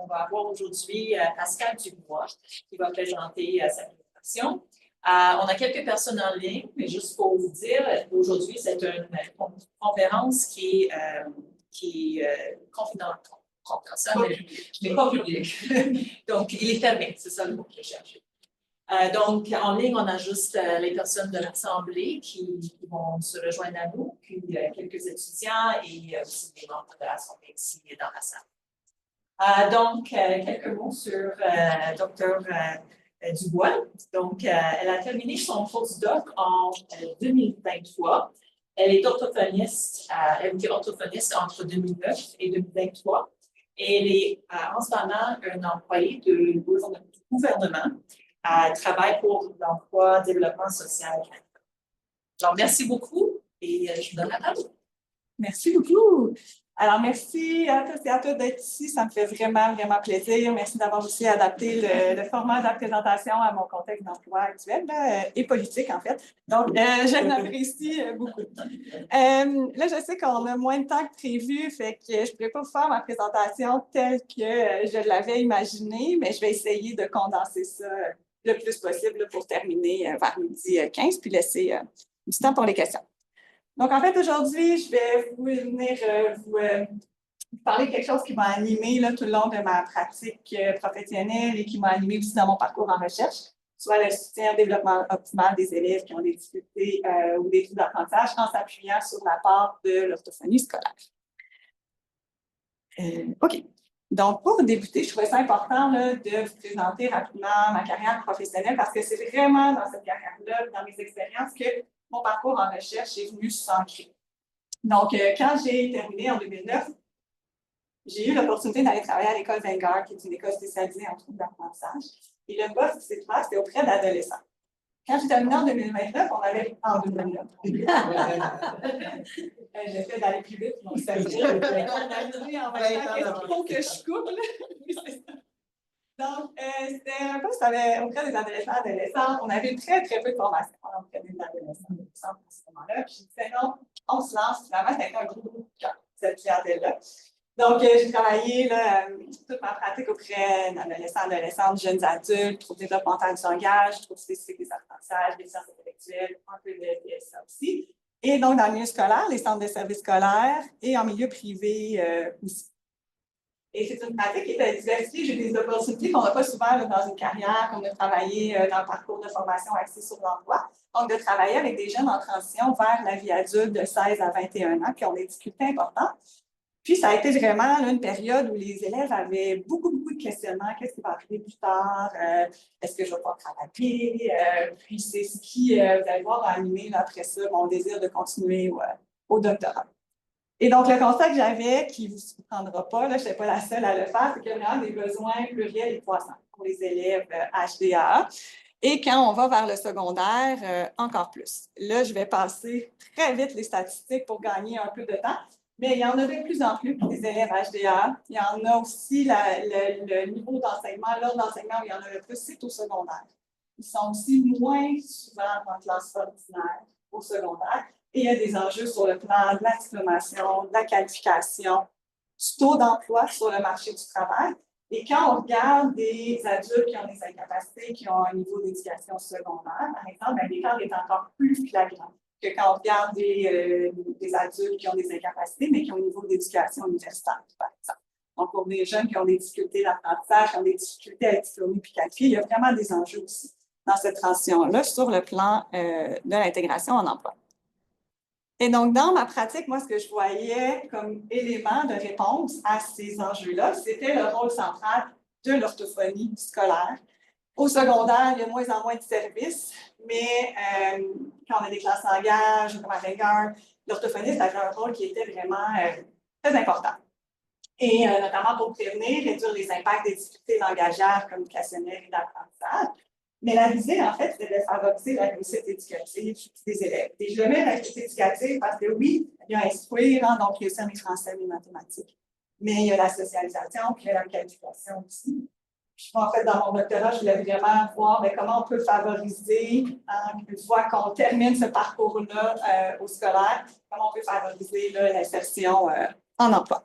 va avoir aujourd'hui Pascal Dubois qui va présenter sa présentation. On a quelques personnes en ligne, mais juste pour vous dire, aujourd'hui, c'est une conférence qui est confidentielle, mais pas publique. Donc, il est fermé, c'est ça le mot que je cherche. Donc, en ligne, on a juste les personnes de l'Assemblée qui vont se rejoindre à nous, puis quelques étudiants et aussi des membres de l'Assemblée ici dans la salle. Donc, quelques mots sur Dr. Dubois. Donc, elle a terminé son postdoc en 2023. Elle est orthophoniste, elle était orthophoniste entre 2009 et 2023. Et elle est en ce moment un employé du gouvernement. Elle travaille pour l'emploi, développement social. Alors, merci beaucoup et je vous donne la parole. Merci beaucoup. Alors, merci à tous et à toutes d'être ici. Ça me fait vraiment, vraiment plaisir. Merci d'avoir aussi adapté le format de la présentation à mon contexte d'emploi actuel et politique, en fait. Donc, je l'apprécie beaucoup. Là, je sais qu'on a moins de temps que prévu, fait que je ne pourrais pas vous faire ma présentation telle que je l'avais imaginée, mais je vais essayer de condenser ça le plus possible pour terminer vers midi 15, puis laisser du temps pour les questions. Donc, en fait, aujourd'hui, je vais venir vous parler de quelque chose qui m'a animée tout le long de ma pratique professionnelle et qui m'a animée aussi dans mon parcours en recherche, soit le soutien au développement optimal des élèves qui ont des difficultés ou des troubles d'apprentissage en s'appuyant sur la part de l'orthophonie scolaire. OK. Donc, pour débuter, je trouvais ça important de vous présenter rapidement ma carrière professionnelle parce que c'est vraiment dans cette carrière-là, dans mes expériences, que mon parcours en recherche est venu s'ancrer. Donc, quand j'ai terminé en 2009, j'ai eu l'opportunité d'aller travailler à l'école Vanguard, qui est une école spécialisée en troubles d'apprentissage. Et le poste qui s'est fait, c'était auprès d'adolescents. Quand j'ai terminé en 2029, on avait en 2029. J'essaie d'aller plus vite, donc ça veut dire qu'on a arrivé en même temps. Qu'est-ce qu'il faut que je coupe, là? Donc, c'était un poste auprès des adolescents. On avait très, très peu de formation auprès des adolescents à ce moment-là. Puis je disais non, on se lance. Finalement, c'était un gros coup de cœur, cette clientèle-là. Donc, j'ai travaillé toute ma pratique auprès d'adolescents, adolescentes, jeunes adultes, troubles développementaux du langage, troubles spécifiques des apprentissages, des sciences intellectuelles, un peu de PSA aussi. Et donc, dans le milieu scolaire, les centres de services scolaires et en milieu privé aussi. Et c'est une pratique qui est diversifiée. J'ai des opportunités qu'on n'a pas souvent dans une carrière, comme de travailler dans le parcours de formation axé sur l'emploi. Donc, de travailler avec des jeunes en transition vers la vie adulte de 16 à 21 ans qui ont des difficultés importantes. Puis, ça a été vraiment une période où les élèves avaient beaucoup, beaucoup de questionnements. Qu'est-ce qui va arriver plus tard? Est-ce que je vais pas travailler? Puis, c'est ce qui, vous allez voir, a animé après ça mon désir de continuer au doctorat. Et donc, le constat que j'avais, qui ne vous surprendra pas, je n'étais pas la seule à le faire, c'est qu'il y a vraiment des besoins pluriels et croissants pour les élèves HDA. Et quand on va vers le secondaire, encore plus. Là, je vais passer très vite les statistiques pour gagner un peu de temps, mais il y en a de plus en plus pour les élèves HDA. Il y en a aussi le niveau d'enseignement, l'ordre d'enseignement où il y en a le plus, c'est au secondaire. Ils sont aussi moins souvent en classe ordinaire au secondaire. Et il y a des enjeux sur le plan de la diplomation, de la qualification, du taux d'emploi sur le marché du travail. Et quand on regarde des adultes qui ont des incapacités, qui ont un niveau d'éducation secondaire, par exemple, l'écart est encore plus flagrant que quand on regarde des adultes qui ont des incapacités, mais qui ont un niveau d'éducation universitaire, par exemple. Donc, pour des jeunes qui ont des difficultés d'apprentissage, qui ont des difficultés à être diplômés puis qualifiés, il y a vraiment des enjeux aussi dans cette transition-là sur le plan de l'intégration en emploi. Et donc, dans ma pratique, moi, ce que je voyais comme élément de réponse à ces enjeux-là, c'était le rôle central de l'orthophonie scolaire. Au secondaire, il y a de moins en moins de services, mais quand on a des classes en gage, comme à Vanguard, l'orthophoniste avait un rôle qui était vraiment très important. Et notamment pour prévenir, réduire les impacts des difficultés langagières, communicationnelles et d'apprentissage. Mais la visée, en fait, c'est de favoriser la réussite éducative des élèves. Et je le mets la réussite éducative parce que oui, il y a instruire, donc réussir les français et les mathématiques. Mais il y a la socialisation, puis il y a la qualification aussi. En fait, dans mon doctorat, je voulais vraiment voir comment on peut favoriser, une fois qu'on termine ce parcours-là au scolaire, comment on peut favoriser l'insertion en emploi.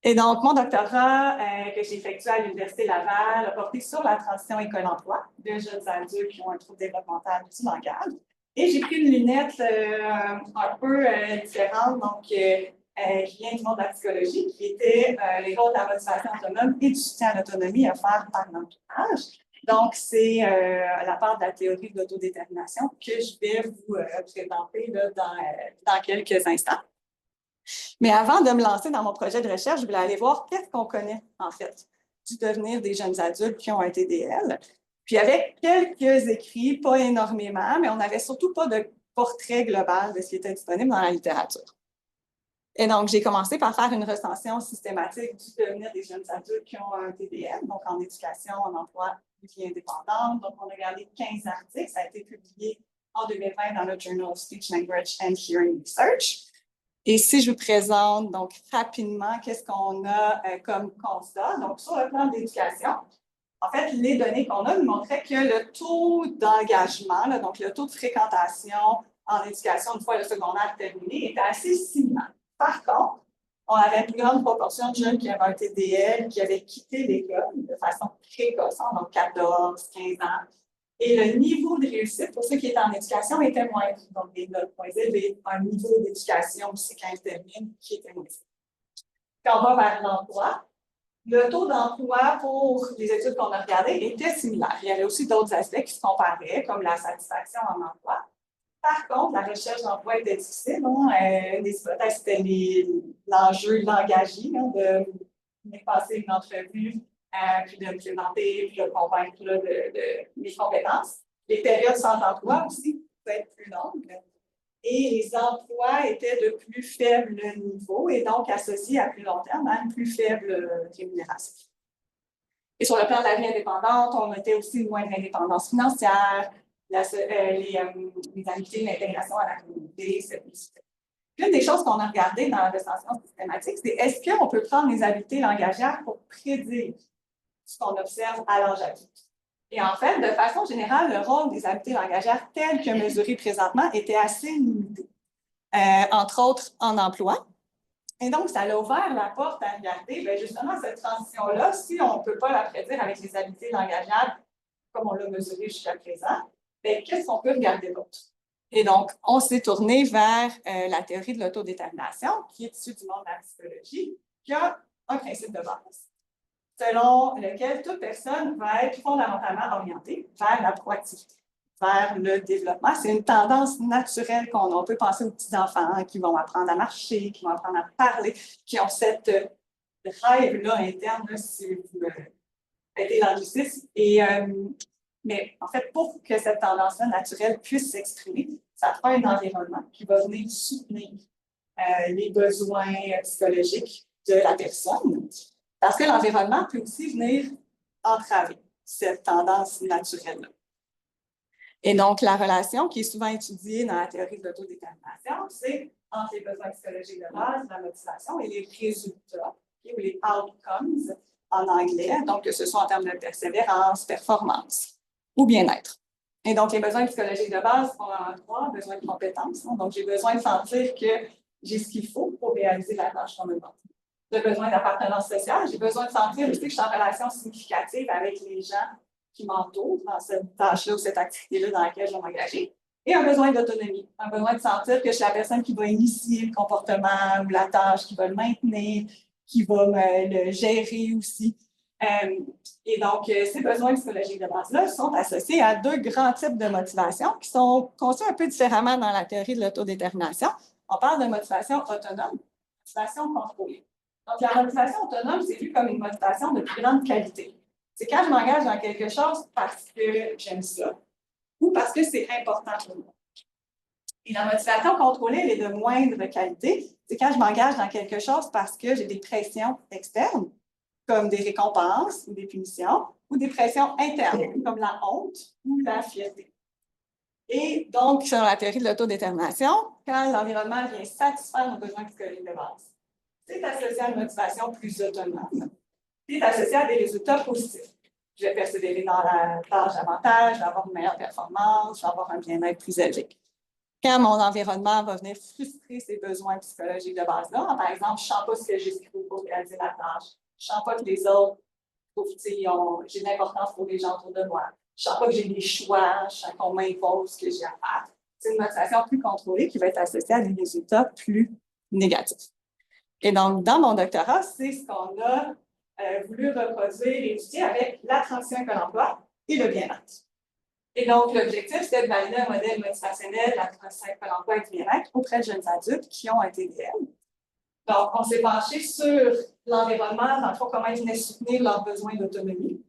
Et donc, mon doctorat que j'ai effectué à l'Université Laval a porté sur la transition école-emploi de jeunes adultes qui ont un trouble développemental du langage. Et j'ai pris une lunette un peu différente, donc qui vient du monde de la psychologie, qui était les rôles de la motivation autonome et du soutien à l'autonomie offert par l'entourage. Donc, c'est la part de la théorie de l'autodétermination que je vais vous présenter là, dans quelques instants. Mais avant de me lancer dans mon projet de recherche, je voulais aller voir qu'est-ce qu'on connaît, en fait, du devenir des jeunes adultes qui ont un TDL. Puis, avec quelques écrits, pas énormément, mais on n'avait surtout pas de portrait global de ce qui était disponible dans la littérature. Et donc, j'ai commencé par faire une recension systématique du devenir des jeunes adultes qui ont un TDL, donc en éducation, en emploi, vie indépendante. Donc, on a regardé 15 articles. Ça a été publié en 2020 dans le Journal of Speech, Language and Hearing Research. Et si je vous présente donc rapidement qu'est-ce qu'on a comme constat, donc sur le plan de l'éducation, en fait, les données qu'on a nous montraient que le taux d'engagement, donc le taux de fréquentation en éducation une fois le secondaire terminé, était assez similaire. Par contre, on avait une plus grande proportion de jeunes qui avaient un TDL, qui avaient quitté l'école de façon précoce, donc 14, 15 ans. Et le niveau de réussite pour ceux qui étaient en éducation était moindre. Donc, des notes moins élevées, un niveau d'éducation aussi quand ils terminent qui était moins élevé. Quand on va vers l'emploi, le taux d'emploi pour les études qu'on a regardées était similaire. Il y avait aussi d'autres aspects qui se comparaient, comme la satisfaction en emploi. Par contre, la recherche d'emploi était difficile. Des hypothèses, c'était l'enjeu, l'engagé, de passer une entrevue, puis de me présenter, puis de convaincre là, de mes compétences. Les périodes sans emploi aussi pouvaient être plus longues. Et les emplois étaient de plus faible niveau et donc associés à plus long terme à une plus faible rémunération. Et sur le plan de la vie indépendante, on était aussi loin de l'indépendance financière, les habiletés d'intégration à la communauté. Une des choses qu'on a regardées dans la recension systématique, c'est est-ce qu'on peut prendre les habiletés langagières pour prédire ce qu'on observe à l'âge adulte? Et en fait, de façon générale, le rôle des habiletés langagières tel que mesuré présentement était assez limité, entre autres en emploi. Et donc, ça a ouvert la porte à regarder, bien, justement, cette transition-là, si on ne peut pas la prédire avec les habiletés langagières comme on l'a mesuré jusqu'à présent, bien, qu'est-ce qu'on peut regarder d'autre? Et donc, on s'est tourné vers la théorie de l'autodétermination, qui est issue du monde de la psychologie, qui a un principe de base, selon lequel toute personne va être fondamentalement orientée vers la proactivité, vers le développement. C'est une tendance naturelle qu'on a. On peut penser aux petits-enfants qui vont apprendre à marcher, qui vont apprendre à parler, qui ont cette rêve-là interne, là, si vous mettez l'anglicisme. Mais en fait, pour que cette tendance-là naturelle puisse s'exprimer, ça prend un environnement qui va venir soutenir les besoins psychologiques de la personne. Parce que l'environnement peut aussi venir entraver cette tendance naturelle-là. Et donc, la relation qui est souvent étudiée dans la théorie de l'autodétermination, c'est entre les besoins psychologiques de base, la motivation et les résultats, ou les outcomes en anglais, donc que ce soit en termes de persévérance, performance ou bien-être. Et donc, les besoins psychologiques de base sont en trois, besoins de compétences. Donc, j'ai besoin de sentir que j'ai ce qu'il faut pour réaliser la tâche qu'on me demande. J'ai besoin d'appartenance sociale, j'ai besoin de sentir aussi que je suis en relation significative avec les gens qui m'entourent dans cette tâche-là ou cette activité-là dans laquelle je vais m'engager. Et un besoin d'autonomie, un besoin de sentir que je suis la personne qui va initier le comportement ou la tâche, qui va le maintenir, qui va le gérer aussi. Et donc, ces besoins psychologiques de base-là sont associés à deux grands types de motivation qui sont conçus un peu différemment dans la théorie de l'autodétermination. On parle de motivation autonome, motivation contrôlée. Donc, la motivation autonome, c'est vu comme une motivation de plus grande qualité. C'est quand je m'engage dans quelque chose parce que j'aime ça ou parce que c'est important pour moi. Et la motivation contrôlée, elle est de moindre qualité. C'est quand je m'engage dans quelque chose parce que j'ai des pressions externes, comme des récompenses ou des punitions, ou des pressions internes, comme la honte ou la fierté. Et donc, selon la théorie de l'autodétermination, quand l'environnement vient satisfaire nos besoins psychologiques de base, c'est associé à une motivation plus autonome. C'est associé à des résultats positifs. Je vais persévérer dans la tâche davantage, je vais avoir une meilleure performance, je vais avoir un bien-être plus élevé. quand mon environnement va venir frustrer ces besoins psychologiques de base-là. Par exemple, je ne sens pas ce que j'ai écrit pour réaliser la tâche. Je ne sens pas que les autres j'ai de l'importance pour les gens autour de moi. Je ne sens pas que j'ai des choix, je sens qu'on m'impose ce que j'ai à faire. C'est une motivation plus contrôlée qui va être associée à des résultats plus négatifs. Et donc, dans mon doctorat, c'est ce qu'on a voulu reproduire et étudier avec la transition école-emploi et le bien-être. Et donc, l'objectif, c'était de valider un modèle motivationnel de la transition école-emploi et du bien-être auprès de jeunes adultes qui ont un TDL. Donc, on s'est penché sur l'environnement, dans le fond, comment ils venaient soutenir leurs besoins d'autonomie.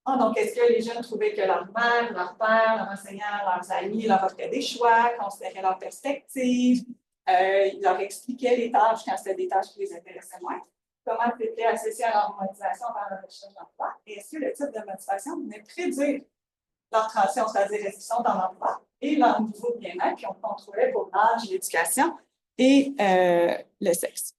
Donc, est-ce que les jeunes trouvaient que leur mère, leur père, leurs enseignants, leurs amis leur offraient des choix, considéraient leurs perspectives, ils leur expliquaient les tâches quand c'était des tâches qui les intéressaient moins, comment c'était associé à leur motivation par la recherche d'emploi, et est-ce que le type de motivation venait prédire leur transition, c'est-à-dire est-ce qu'ils sont en emploi et leur niveau de bien-être, puis on contrôlait pour l'âge, l'éducation et le sexe.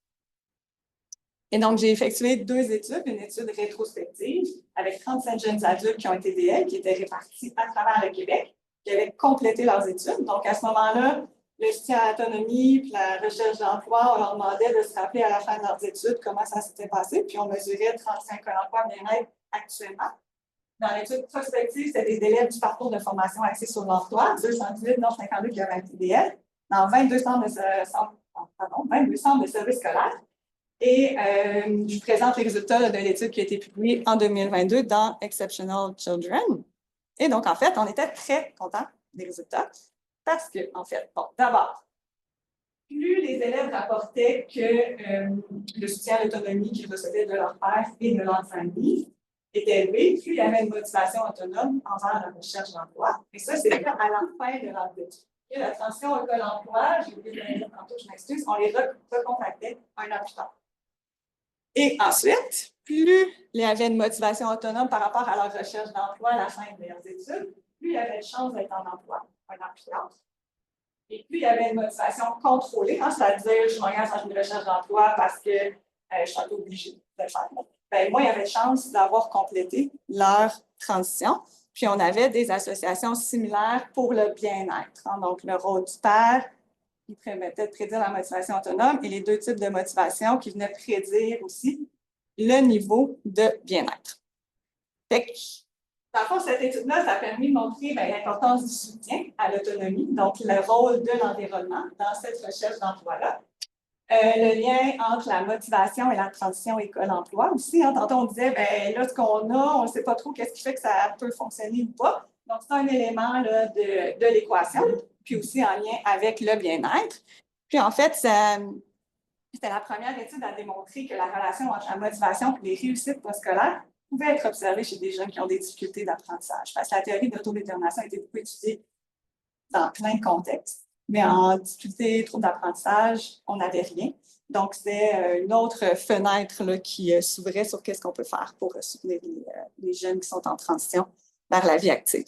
Et donc, j'ai effectué 2 études, une étude rétrospective avec 35 jeunes adultes qui ont un TDL, qui étaient répartis à travers le Québec, qui avaient complété leurs études. Donc, à ce moment-là, le soutien à l'autonomie puis la recherche d'emploi, on leur demandait de se rappeler à la fin de leurs études comment ça s'était passé, puis on mesurait 35 emplois bien-être actuellement. Dans l'étude prospective, c'était des élèves du parcours de formation axé sur l'emploi, 218 non 52 qui avaient un TDL, dans 22 centres de services scolaires. Et je vous présente les résultats de l'étude qui a été publiée en 2022 dans Exceptional Children. Et donc, en fait, on était très contents des résultats parce que, en fait, bon, d'abord, plus les élèves rapportaient que le soutien à l'autonomie qu'ils recevaient de leur père et de leur famille était élevé, plus il y avait une motivation autonome envers la recherche d'emploi. Et ça, c'est à la fin de leur étude. Et la transition école-emploi, j'ai oublié de le dire tantôt, je m'excuse, on les recontactait un an plus tard. Et ensuite, plus il y avait une motivation autonome par rapport à leur recherche d'emploi à la fin de leurs études, plus il y avait de chances d'être en emploi un an plus tard. Et plus il y avait une motivation contrôlée, c'est-à-dire je m'engage dans une recherche d'emploi parce que je suis obligée de le faire. Bien, moins il y avait de chances d'avoir complété leur transition. Puis on avait des associations similaires pour le bien-être. Donc, le rôle du père, qui permettait de prédire la motivation autonome, et les 2 types de motivation qui venaient prédire aussi le niveau de bien-être. Fait que, dans le fond, cette étude-là, ça a permis de montrer l'importance du soutien à l'autonomie, donc le rôle de l'environnement dans cette recherche d'emploi-là. Le lien entre la motivation et la transition école-emploi aussi. Tantôt, on disait, là, ce qu'on a, on ne sait pas trop qu'est-ce qui fait que ça peut fonctionner ou pas. Donc, c'est un élément là, de l'équation, puis aussi en lien avec le bien-être. Puis, en fait, c'était la première étude à démontrer que la relation entre la motivation et les réussites postscholaires pouvait être observée chez des jeunes qui ont des difficultés d'apprentissage. Parce que la théorie de l'autodétermination a été beaucoup étudiée dans plein de contextes. Mais en difficulté, trouble d'apprentissage, on n'avait rien. Donc, c'est une autre fenêtre là, qui s'ouvrait sur qu'est-ce qu'on peut faire pour soutenir les jeunes qui sont en transition vers la vie active.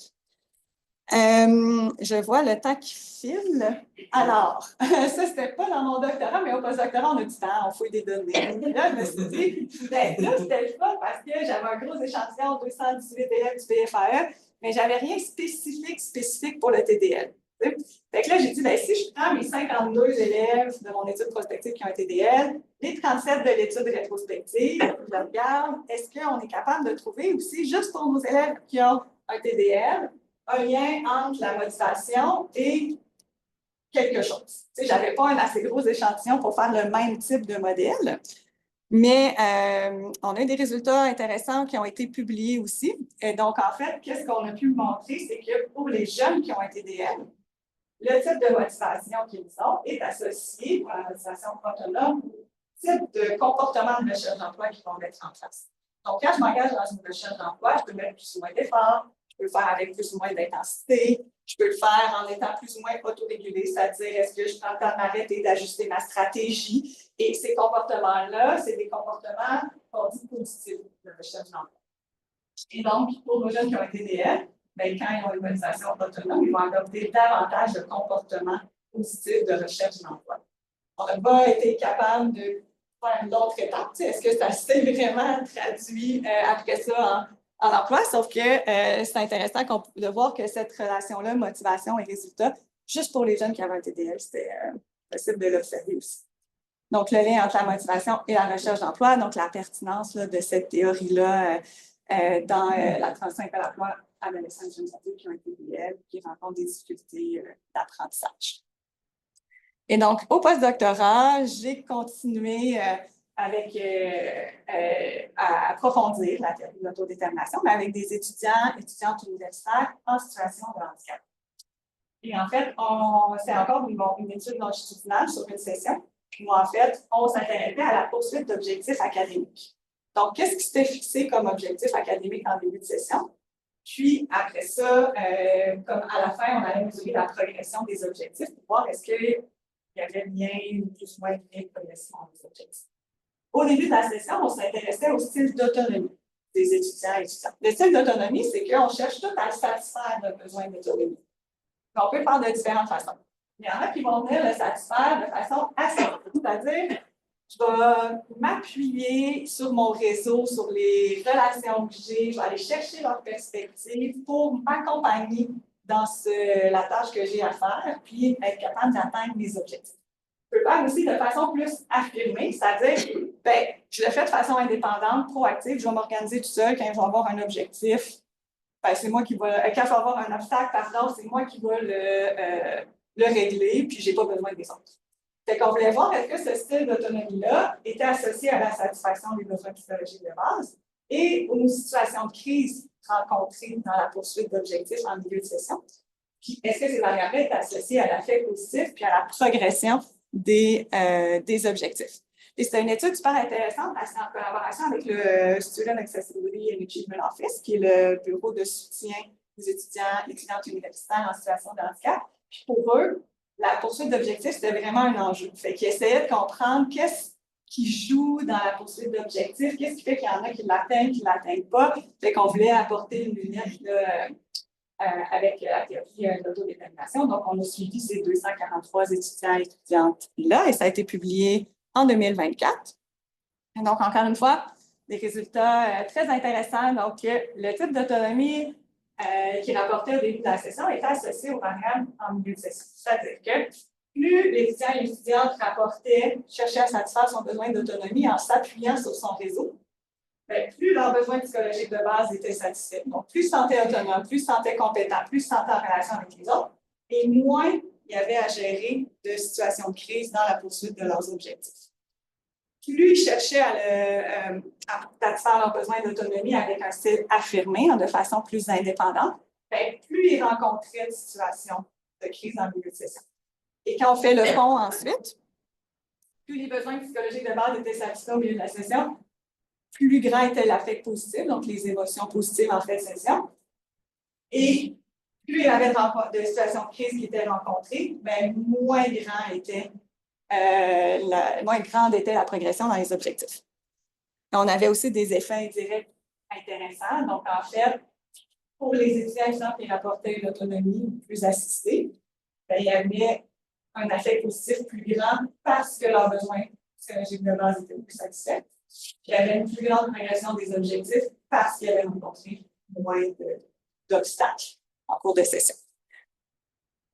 Je vois le temps qui file. Alors, ça, c'était pas dans mon doctorat, mais au postdoctorat, on a du temps, on fouille des données. Là, je me suis dit, là, c'était le fun parce que j'avais un gros échantillon, 218 élèves du BFAE, mais j'avais rien spécifique pour le TDL. Fait que là, j'ai dit, si je prends mes 52 élèves de mon étude prospective qui ont un TDL, les 37 de l'étude rétrospective, je regarde, est-ce qu'on est capable de trouver aussi, juste pour nos élèves qui ont un TDL, un lien entre la motivation et quelque chose. Je n'avais pas un assez gros échantillon pour faire le même type de modèle, mais on a des résultats intéressants qui ont été publiés aussi. Et donc, en fait, qu'est-ce qu'on a pu montrer, c'est que pour les jeunes qui ont un TDL, le type de motivation qu'ils ont est associé pour la motivation autonome au type de comportement de recherche d'emploi qu'ils vont mettre en place. Donc, quand je m'engage dans une recherche d'emploi, je peux mettre plus ou moins d'efforts, je peux le faire avec plus ou moins d'intensité, je peux le faire en étant plus ou moins autorégulé, c'est-à-dire est-ce que je prends le temps de m'arrêter et d'ajuster ma stratégie. Et ces comportements-là, c'est des comportements qu'on dit positifs de recherche d'emploi. Et donc, pour nos jeunes qui ont un TDL, quand ils ont une motivation autonome, ils vont adopter davantage de comportements positifs de recherche d'emploi. On n'a pas été capable de faire une autre étape. Est-ce que ça s'est vraiment traduit après ça en emploi? Sauf que c'est intéressant de voir que cette relation-là, motivation et résultat, juste pour les jeunes qui avaient un TDL, c'était possible de l'observer aussi. Donc, le lien entre la motivation et la recherche d'emploi, donc la pertinence là, de cette théorie-là dans la transition vers l'emploi adolescents et jeunes adultes qui ont un TDL, qui rencontrent des difficultés d'apprentissage. Et donc, au postdoctorat, j'ai continué à approfondir la théorie de l'autodétermination, mais avec des étudiantes universitaires en situation de handicap. Et en fait, c'est encore une étude longitudinale sur une session où, en fait, on s'intéressait à la poursuite d'objectifs académiques. Donc, qu'est-ce qui s'était fixé comme objectif académique en début de session? Puis, après ça, comme à la fin, on allait mesurer la progression des objectifs pour voir est-ce qu'il y avait bien ou plus ou moins bien de progression des objectifs. Au début de la session, on s'intéressait au style d'autonomie des étudiants et étudiantes. Le style d'autonomie, c'est qu'on cherche tout à satisfaire nos besoins d'autonomie. On peut le faire de différentes façons. Il y en a qui vont venir le satisfaire de façon ascendante, c'est-à-dire je vais m'appuyer sur mon réseau, sur les relations que j'ai, je vais aller chercher leur perspective pour m'accompagner dans la tâche que j'ai à faire, puis être capable d'atteindre mes objectifs. Je peux le faire aussi de façon plus affirmée, c'est-à-dire, je le fais de façon indépendante, proactive, je vais m'organiser tout seul quand je vais avoir un objectif. C'est moi qui vais, quand je vais avoir un obstacle, pardon, c'est moi qui vais le régler, puis je n'ai pas besoin des autres. Fait qu'on voulait voir est-ce que ce style d'autonomie-là était associé à la satisfaction des besoins psychologiques de base et aux situations de crise rencontrées dans la poursuite d'objectifs en milieu de session. Puis, est-ce que ces variables étaient associées à l'effet positif puis à la progression des objectifs? Et c'est une étude super intéressante parce que c'est en collaboration avec le Student Accessibility and Achievement Office, qui est le bureau de soutien des étudiants et étudiantes universitaires en situation de handicap. Puis pour eux, la poursuite d'objectifs, c'était vraiment un enjeu. Fait qu'ils essayaient de comprendre qu'est-ce qui joue dans la poursuite d'objectifs, qu'est-ce qui fait qu'il y en a qui l'atteignent, qui ne l'atteignent pas. Fait qu'on voulait apporter une lunette là, avec la théorie d'autodétermination. Donc, on a suivi ces 243 étudiants et étudiantes-là et ça a été publié en 2024. Et donc, encore une fois, des résultats très intéressants. Donc, le type d'autonomie qui rapportait au début de la session était associé aux variables en milieu de session. C'est-à-dire que plus l'étudiant et l'étudiante cherchaient à satisfaire son besoin d'autonomie en s'appuyant sur son réseau, plus leurs besoins psychologiques de base étaient satisfaits. Donc, plus ils se sentaient autonomes, plus ils se sentaient compétents, plus ils se sentaient en relation avec les autres, et moins il y avait à gérer de situations de crise dans la poursuite de leurs objectifs. Plus ils cherchaient à satisfaire leurs besoins d'autonomie avec un style affirmé, de façon plus indépendante, plus ils rencontraient de situations de crise dans le milieu de session. Et quand on fait le pont ensuite, plus les besoins psychologiques de base étaient satisfaits au milieu de la session, plus grand était l'affect positif, donc les émotions positives en fin de session. Et plus il y avait de situations de crise qui étaient rencontrées, moins grande était la progression dans les objectifs. Et on avait aussi des effets indirects intéressants. Donc, en fait, pour les étudiants qui rapportaient une autonomie plus assistée, il y avait un effet positif plus grand parce que leurs besoins psychologiques de base étaient plus satisfaits. Il y avait une plus grande progression des objectifs parce qu'ils avaient rencontré moins d'obstacles en cours de session.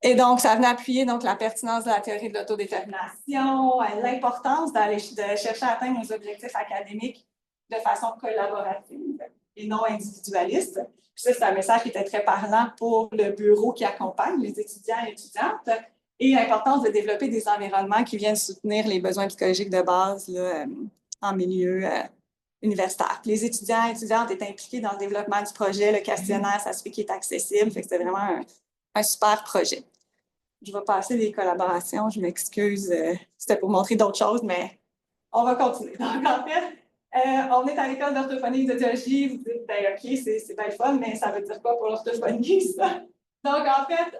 Et donc, ça venait appuyer donc, la pertinence de la théorie de l'autodétermination, l'importance de chercher à atteindre nos objectifs académiques de façon collaborative et non individualiste. Puis ça, c'est un message qui était très parlant pour le bureau qui accompagne les étudiants et étudiantes et l'importance de développer des environnements qui viennent soutenir les besoins psychologiques de base là, en milieu universitaire. Les étudiants et étudiantes étaient impliqués dans le développement du projet, le questionnaire, ça se fait qu'il est accessible, fait que c'était vraiment un super projet. Je vais passer les collaborations, je m'excuse, c'était pour montrer d'autres choses, mais on va continuer. Donc, en fait, on est à l'école d'orthophonie et d'audiologie, vous dites, OK, c'est bien le fun, mais ça veut dire quoi pour l'orthophonie, ça? Donc, en fait,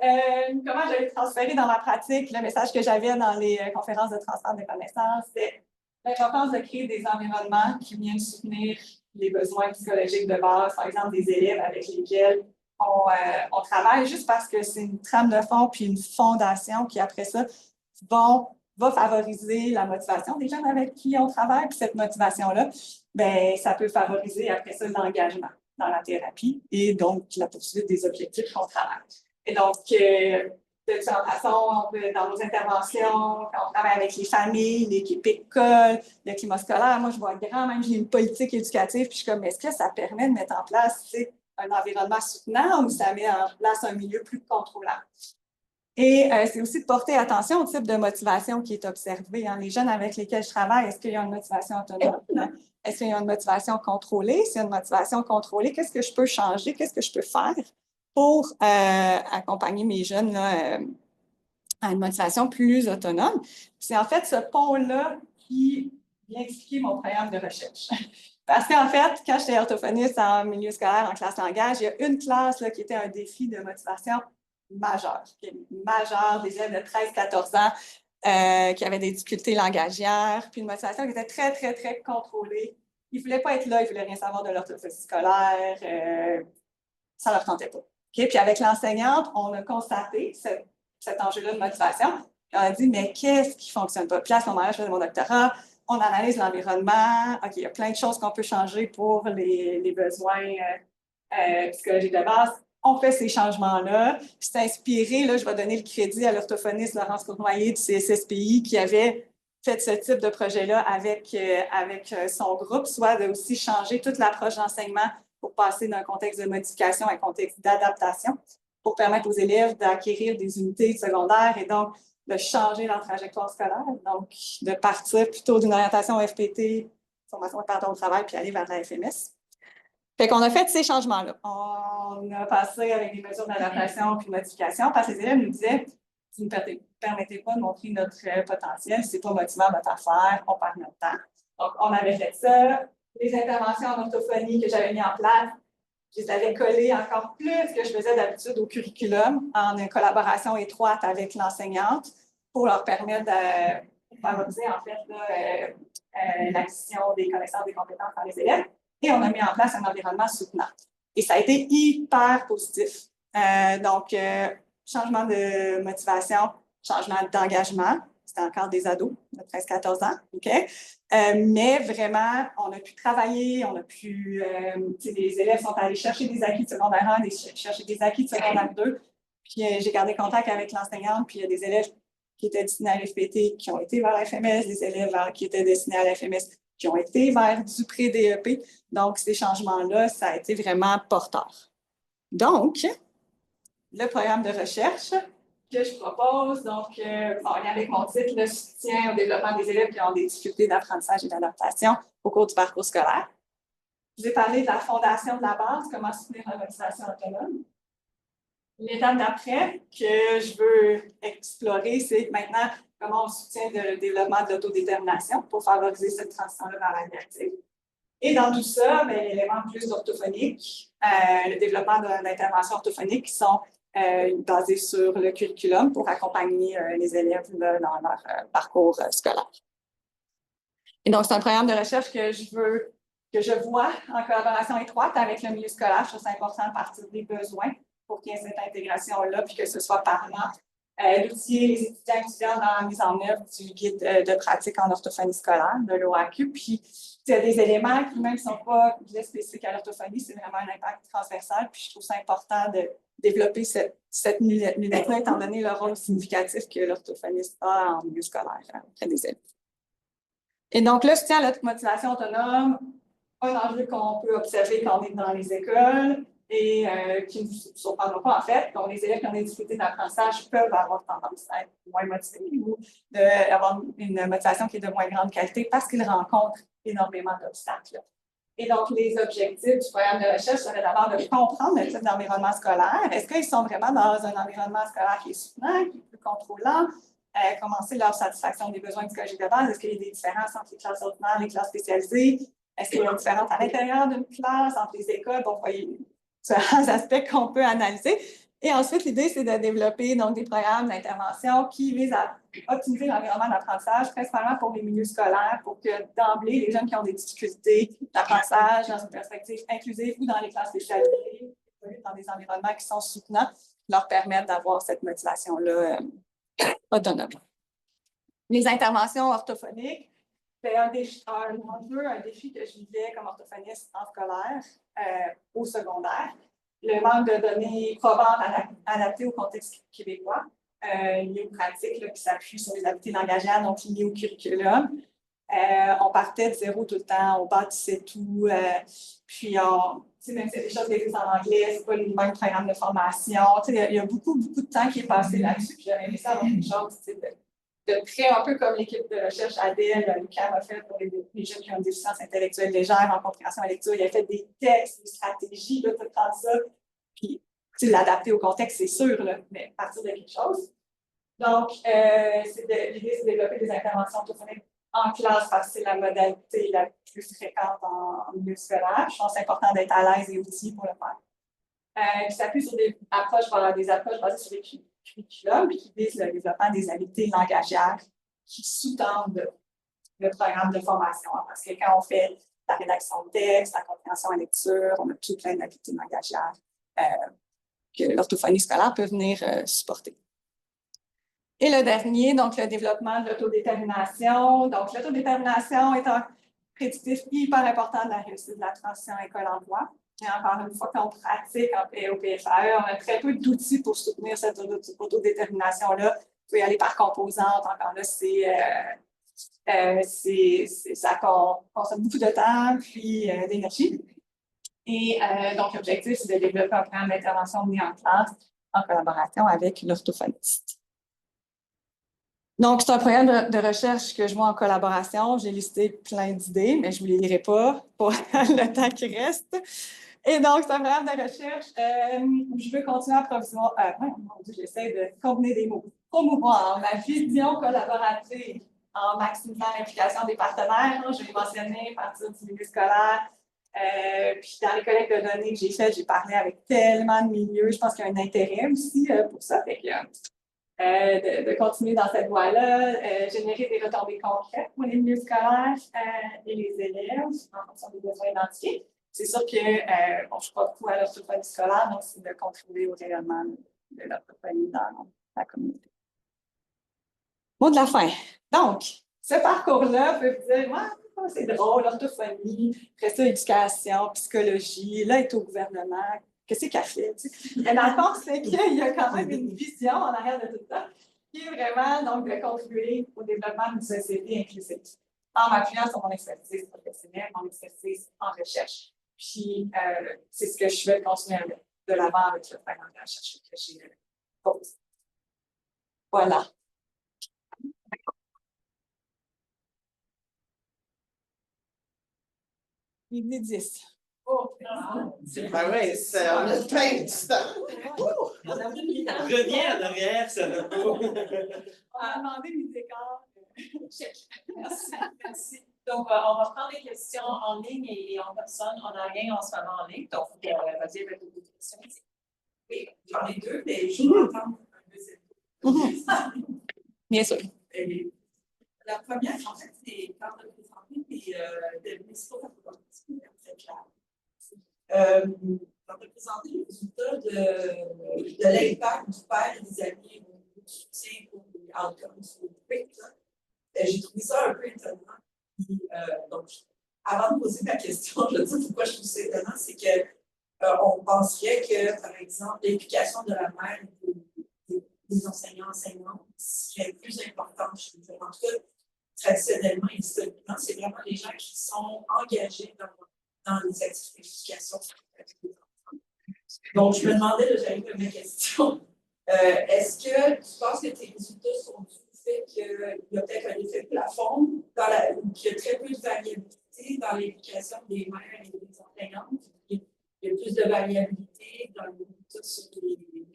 comment j'avais transféré dans ma pratique le message que j'avais dans les conférences de transfert de connaissances, c'est l'importance de créer des environnements qui viennent soutenir les besoins psychologiques de base, par exemple des élèves avec lesquels on travaille, juste parce que c'est une trame de fond puis une fondation qui, après ça, va favoriser la motivation des gens avec qui on travaille. Puis cette motivation-là, ça peut favoriser, après ça, l'engagement dans la thérapie et donc la poursuite des objectifs qu'on travaille. Et donc, de différentes façons. Dans nos interventions, quand on travaille avec les familles, l'équipe école, le climat scolaire, moi, je vois grand, même j'ai une politique éducative, puis je suis comme, est-ce que ça permet de mettre en place un environnement soutenant ou ça met en place un milieu plus contrôlant? Et c'est aussi de porter attention au type de motivation qui est observé. Les jeunes avec lesquels je travaille, est-ce qu'il y a une motivation autonome? Est-ce qu'il y a une motivation contrôlée? S'il y a une motivation contrôlée, qu'est-ce que je peux changer? Qu'est-ce que je peux faire pour accompagner mes jeunes là, à une motivation plus autonome? C'est en fait ce pont-là qui vient expliquer mon programme de recherche. Parce qu'en fait, quand j'étais orthophoniste en milieu scolaire, en classe langage, il y a une classe là, qui était un défi de motivation majeur, des élèves de 13-14 ans qui avaient des difficultés langagières, puis une motivation qui était très, très, très contrôlée. Ils ne voulaient pas être là, ils ne voulaient rien savoir de l'orthophonie scolaire, ça ne leur tentait pas. Okay? Puis avec l'enseignante, on a constaté cet enjeu-là de motivation. Puis on a dit, mais qu'est-ce qui ne fonctionne pas? Puis à ce moment-là, je faisais mon doctorat, on analyse l'environnement. OK, il y a plein de choses qu'on peut changer pour les besoins psychologiques de base. On fait ces changements-là. C'est inspiré, là, je vais donner le crédit à l'orthophoniste Laurence Cournoyer du CSSPI qui avait fait ce type de projet-là avec son groupe, soit de aussi changer toute l'approche d'enseignement pour passer d'un contexte de modification à un contexte d'adaptation pour permettre aux élèves d'acquérir des unités secondaires et donc de changer leur trajectoire scolaire, donc de partir plutôt d'une orientation FPT, formation et pardon au travail, puis aller vers la FMS. Fait qu'on a fait ces changements-là. On a passé avec des mesures d'adaptation puis de modification parce que les élèves nous disaient « Vous ne permettez pas de montrer notre potentiel, c'est pas motivant votre affaire, on perd notre temps. » Donc, on avait fait ça. Les interventions en orthophonie que j'avais mis en place, je les avais collées encore plus que je faisais d'habitude au curriculum en une collaboration étroite avec l'enseignante pour leur permettre de favoriser en fait l'acquisition des connaissances et des compétences par les élèves. Et on a mis en place un environnement soutenant. Et ça a été hyper positif. Donc, changement de motivation, changement d'engagement. C'était encore des ados de 13-14 ans. OK? Mais vraiment, on a pu travailler, on a pu. Les élèves sont allés chercher des acquis de secondaire 1, chercher des acquis de secondaire 2. Puis j'ai gardé contact avec l'enseignante, puis il y a des élèves qui étaient destinés à l'FPT qui ont été vers la FMS, des élèves qui étaient destinés à la FMS qui ont été vers du pré-DEP. Donc, ces changements-là, ça a été vraiment porteur. Donc, le programme de recherche que je propose, donc, en lien avec mon titre, le soutien au développement des élèves qui ont des difficultés d'apprentissage et d'adaptation au cours du parcours scolaire. Je vous ai parlé de la fondation de la base, comment soutenir la motivation autonome. L'étape d'après que je veux explorer, c'est maintenant comment on soutient le développement de l'autodétermination pour favoriser cette transition-là vers la vie active. Et dans tout ça, l'élément plus orthophonique, le développement d'interventions orthophoniques qui sont basées sur le curriculum pour accompagner les élèves là, dans leur parcours scolaire. Et donc, c'est un programme de recherche que je vois en collaboration étroite avec le milieu scolaire. Je trouve ça important de partir des besoins pour qu'il y ait cette intégration-là, puis que ce soit parlant d'outiller les étudiants dans la mise en œuvre du guide de pratique en orthophonie scolaire, de l'OAQ. Puis, il y a des éléments qui, même ne sont pas spécifiques à l'orthophonie, c'est vraiment un impact transversal. Puis, je trouve ça important de développer cette lunette-là, étant donné le rôle significatif que l'orthophoniste a en milieu scolaire auprès des élèves. Et donc, le soutien à la motivation autonome, un enjeu qu'on peut observer quand on est dans les écoles, et qui ne nous surprendront pas, en fait. Donc, les élèves qui ont des difficultés d'apprentissage peuvent avoir tendance à être moins motivés ou avoir une motivation qui est de moins grande qualité parce qu'ils rencontrent énormément d'obstacles. Et donc, les objectifs du programme de recherche seraient d'abord de comprendre le type d'environnement scolaire. Est-ce qu'ils sont vraiment dans un environnement scolaire qui est soutenant, qui est plus contrôlant? Commencer leur satisfaction des besoins psychologiques de base. Est-ce qu'il y a des différences entre les classes ordinaires et les classes spécialisées? Est-ce qu'il y a des différences à l'intérieur d'une classe, entre les écoles? Bon, voyez, différents aspects qu'on peut analyser. Et ensuite, l'idée, c'est de développer donc, des programmes d'intervention qui visent à optimiser l'environnement d'apprentissage, principalement pour les milieux scolaires, pour que d'emblée, les jeunes qui ont des difficultés d'apprentissage dans une perspective inclusive ou dans les classes spécialisées, dans des environnements qui sont soutenants, leur permettent d'avoir cette motivation-là autonome. Les interventions orthophoniques, c'est un défi que je vivais comme orthophoniste en scolaire au secondaire. Le manque de données probantes adaptées au contexte québécois. liées aux pratiques là, qui s'appuient sur les habiletés langagières, donc liées au curriculum. On partait de zéro tout le temps, on bâtissait tout, puis même si c'est des choses qui existent en anglais, c'est pas les mêmes programmes de formation. Il y a beaucoup, beaucoup de temps qui est passé là-dessus, puis j'avais aimé ça avoir quelque chose de près, un peu comme l'équipe de recherche ADEL, Lucas a fait pour les jeunes qui ont une déficience intellectuelle légère en compréhension et lecture. Il a fait des textes, des stratégies, là, tout prendre ça, puis l'adapter au contexte, c'est sûr, là, mais partir de quelque chose. Donc, l'idée, c'est de développer des interventions orthophoniques en classe parce que c'est la modalité la plus fréquente en milieu scolaire. Je pense que c'est important d'être à l'aise et outillé pour le faire. Qui s'appuie sur des approches basées sur les curriculums qui visent le développement des habiletés langagières qui sous-tendent le programme de formation. Parce que quand on fait la rédaction de texte, la compréhension en lecture, on a tout plein d'habiletés langagières que l'orthophonie scolaire peut venir supporter. Et le dernier, donc le développement de l'autodétermination. Donc, l'autodétermination est un prédictif hyper important de la réussite de la transition école-emploi. Et encore une fois, quand on pratique au PFAE, on a très peu d'outils pour soutenir cette autodétermination-là. Vous pouvez aller par composante. Encore là, ça consomme beaucoup de temps puis d'énergie. Et donc, l'objectif, c'est de développer un programme d'intervention mis en classe en collaboration avec l'orthophoniste. Donc, c'est un programme de recherche que je vois en collaboration. J'ai listé plein d'idées, mais je ne vous les lirai pas pour le temps qui reste. Et donc, c'est un programme de recherche où je veux continuer à j'essaie de combiner des mots. Promouvoir ma vision collaborative en maximisant l'implication des partenaires. Je vais mentionner à partir du milieu scolaire. Puis dans les collectes de données que j'ai faites, j'ai parlé avec tellement de milieux. Je pense qu'il y a un intérêt aussi pour ça. Fait que, de continuer dans cette voie-là, générer des retombées concrètes pour les milieux scolaires et les élèves en fonction des besoins identifiés. C'est sûr que je crois beaucoup à l'orthophonie scolaire, donc c'est de contribuer au rayonnement de l'orthophonie dans la communauté. Mot de la fin. Donc, ce parcours-là peut vous dire, ouais, c'est drôle, l'orthophonie, après ça, éducation, psychologie, là, est au gouvernement. Qu'est-ce qu'elle fait? Mais dans le fond, c'est qu'il y a quand même une vision en arrière de tout ça, qui est vraiment donc, de contribuer au développement d'une société inclusive, en m'appuyant sur mon expertise professionnelle, mon expertise en recherche. Puis, c'est ce que je vais continuer de l'avant avec le programme de recherche que j'ai proposé. Voilà. Il est 10. Oh, ben oui, on a plein de temps. Reviens en arrière, ça va pas. On a demandé les écarts. Merci. Merci. Donc, on va prendre les questions en ligne et en personne. On n'a rien en ce moment en ligne. Donc, vas-y avec vos questions. Oui, j'en ai deux, mais je vais entendre un deuxième. Bien sûr. La première, en fait, c'est quand on a présenté des municipaux très clair. Quand on a présenté les résultats de l'impact du père et des amis au soutien pour les outcomes sur le PIC, j'ai trouvé ça un peu étonnant. Donc, avant de poser ma question, je vais dire pourquoi je trouve ça étonnant, c'est qu'on penserait que, par exemple, l'implication de la mère et des enseignants-enseignantes serait plus importante. Je veux dire, en tout cas, traditionnellement et historiquement, c'est vraiment les gens qui sont engagés dans les activités d'éducation. Donc, je me demandais, j'arrive à ma question, est-ce que tu penses que tes résultats sont dus au fait qu'il y a peut-être un effet plafond, qu'il y a très peu de variabilité dans l'implication des mères et des enseignantes, il y a plus de variabilité dans les résultats sur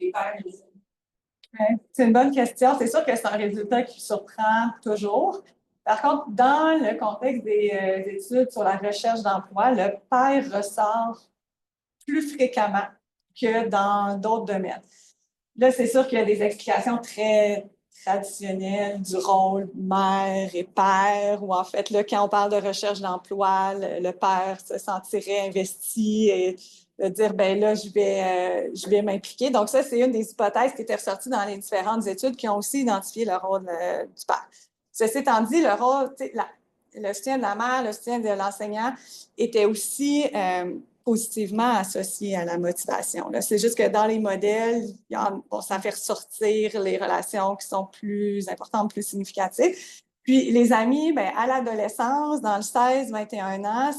les pères et les amis? C'est une bonne question. C'est sûr que c'est un résultat qui surprend toujours. Par contre, dans le contexte des études sur la recherche d'emploi, le père ressort plus fréquemment que dans d'autres domaines. Là, c'est sûr qu'il y a des explications très traditionnelles du rôle mère et père, où en fait, là, quand on parle de recherche d'emploi, le père se sentirait investi et de dire, ben là, je vais m'impliquer. Donc ça, c'est une des hypothèses qui était ressortie dans les différentes études qui ont aussi identifié le rôle du père. Ceci étant dit, le rôle, le soutien de la mère, le soutien de l'enseignant était aussi positivement associé à la motivation. C'est juste que dans les modèles, ça fait ressortir les relations qui sont plus importantes, plus significatives. Puis les amis, ben, à l'adolescence, dans le 16-21 ans,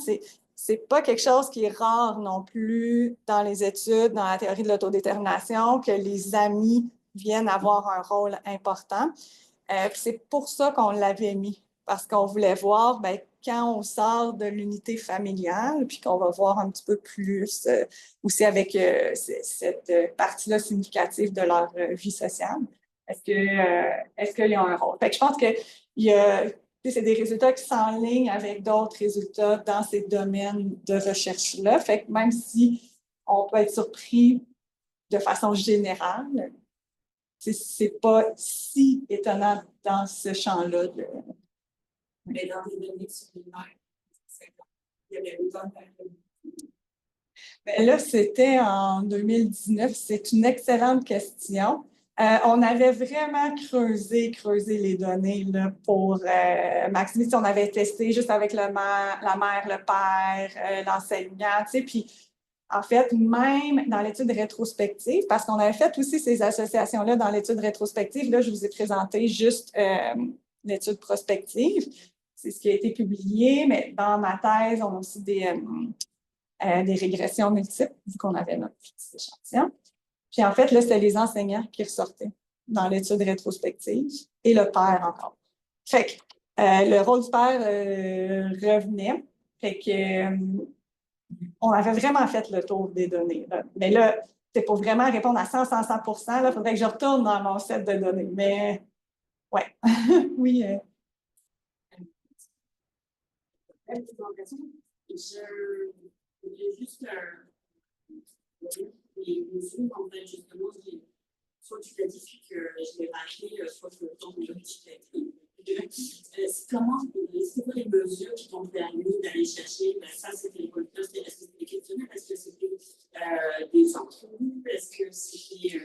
c'est pas quelque chose qui est rare non plus dans les études, dans la théorie de l'autodétermination, que les amis viennent avoir un rôle important. C'est pour ça qu'on l'avait mis, parce qu'on voulait voir, ben, quand on sort de l'unité familiale, puis qu'on va voir un petit peu plus aussi avec cette partie-là significative de leur vie sociale, est-ce qu'il y a un rôle? Fait que je pense que c'est des résultats qui s'enlignent avec d'autres résultats dans ces domaines de recherche-là. Fait que même si on peut être surpris de façon générale, c'est pas si étonnant dans ce champ-là. Mais dans les données supplémentaires, il y avait autant de Ben là, c'était en 2019. C'est une excellente question. On avait vraiment creusé les données là, pour maximiser. On avait testé juste avec la mère, le père, l'enseignant, tu sais, puis en fait, même dans l'étude rétrospective, parce qu'on avait fait aussi ces associations-là dans l'étude rétrospective, là, je vous ai présenté juste l'étude prospective. C'est ce qui a été publié, mais dans ma thèse, on a aussi des régressions multiples, vu qu'on avait notre petit échantillon. Puis en fait, là, c'était les enseignants qui ressortaient dans l'étude rétrospective et le père encore. Fait que le rôle du père revenait. Fait que on avait vraiment fait le tour des données. Là. Mais là, c'est pour vraiment répondre à 100%, il faudrait que je retourne dans mon set de données. Mais, ouais, oui. J'ai juste les mesures, en fait, justement, soit tu l'as dit que je l'ai racheté, soit que le temps de l'ai comment, c'est quoi les mesures qui t'ont permis d'aller chercher, ben ça c'était les conducteurs, est-ce que c'était des questionnaires, est-ce que c'était des entrevues, est-ce que c'était...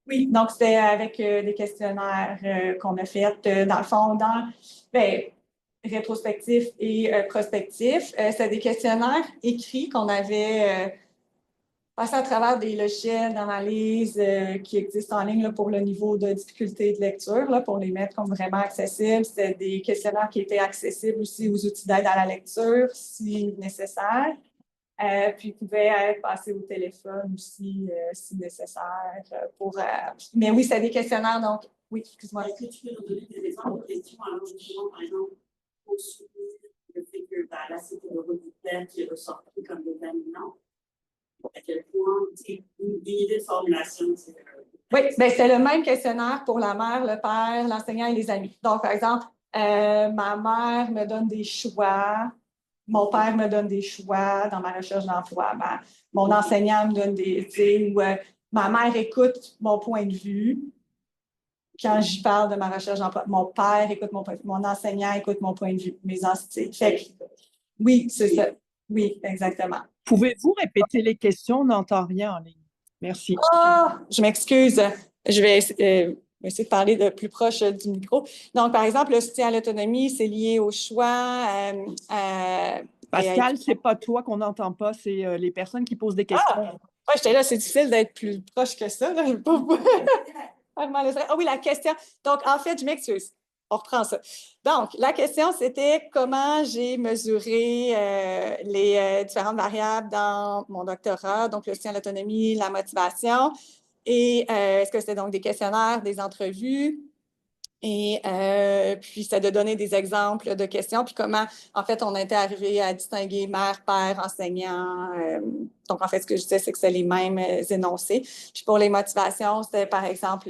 Oui, donc c'était avec des questionnaires qu'on a fait, dans le fond, rétrospectif et prospectif. C'est des questionnaires écrits qu'on avait passé à travers des logiciels d'analyse qui existent en ligne là, pour le niveau de difficulté de lecture, là, pour les mettre comme vraiment accessibles. C'était des questionnaires qui étaient accessibles aussi aux outils d'aide à la lecture, si nécessaire. Puis, ils pouvaient être passés au téléphone aussi, si nécessaire. Mais oui, c'était des questionnaires, donc, oui, excuse-moi. Est-ce que tu peux nous donner des exemples de questions, alors justement, par exemple, pour soutenir le fait que là, c'était le rôle du père qui est ressorti comme déterminant? À quel point, une idée de formulation, c'est... Oui, bien, c'est le même questionnaire pour la mère, le père, l'enseignant et les amis. Donc, par exemple, ma mère me donne des choix, mon père me donne des choix dans ma recherche d'emploi, mon enseignant me donne des... ou ma mère écoute mon point de vue quand j'y parle de ma recherche d'emploi. Mon père écoute mon point de vue, mon enseignant écoute mon point de vue, mes enseignants. Oui, c'est ça. Oui, exactement. Pouvez-vous répéter les questions? On n'entend rien en ligne. Merci. Ah, je m'excuse. Je vais essayer de parler de plus proche du micro. Donc, par exemple, le soutien à l'autonomie, c'est lié au choix. Pascal, c'est pas toi qu'on n'entend pas, c'est les personnes qui posent des questions. Ah, ouais, j'étais là, c'est difficile d'être plus proche que ça. Là. Je peux pas Ah oui, la question. Donc, en fait, je m'excuse. On reprend ça. Donc, la question, c'était comment j'ai mesuré les différentes variables dans mon doctorat, donc le soutien à l'autonomie, la motivation. Et est-ce que c'était donc des questionnaires, des entrevues? Et puis, c'est de donner des exemples de questions, puis comment, en fait, on était arrivé à distinguer mère, père, enseignant. Donc, en fait, ce que je disais, c'est que c'est les mêmes énoncés. Puis, pour les motivations, c'était, par exemple,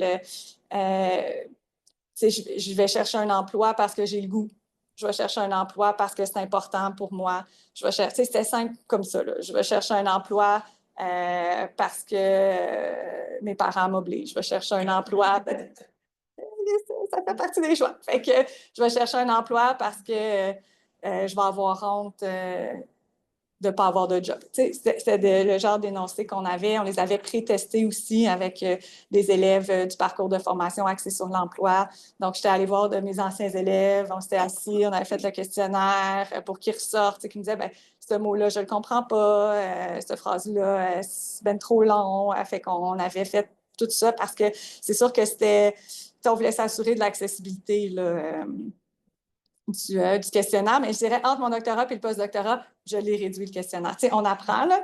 je vais chercher un emploi parce que j'ai le goût. Je vais chercher un emploi parce que c'est important pour moi. Je vais chercher, c'était simple comme ça. Là. Je vais chercher un emploi parce que mes parents m'obligent. Je vais chercher un emploi. Ça fait partie des choix. Fait que je vais chercher un emploi parce que je vais avoir honte de ne pas avoir de job. C'était le genre d'énoncé qu'on avait. On les avait pré-testés aussi avec des élèves du parcours de formation axé sur l'emploi. Donc, j'étais allée voir de mes anciens élèves, on s'était assis, on avait fait le questionnaire pour qu'ils ressortent, qu'ils me disaient, ben, ce mot-là, je ne le comprends pas, cette phrase-là, c'est bien trop long. Fait qu'on avait fait tout ça parce que c'est sûr que c'était, on voulait s'assurer de l'accessibilité, là, du questionnaire, mais je dirais entre mon doctorat et le post-doctorat, je l'ai réduit le questionnaire. Tu sais, on apprend, là,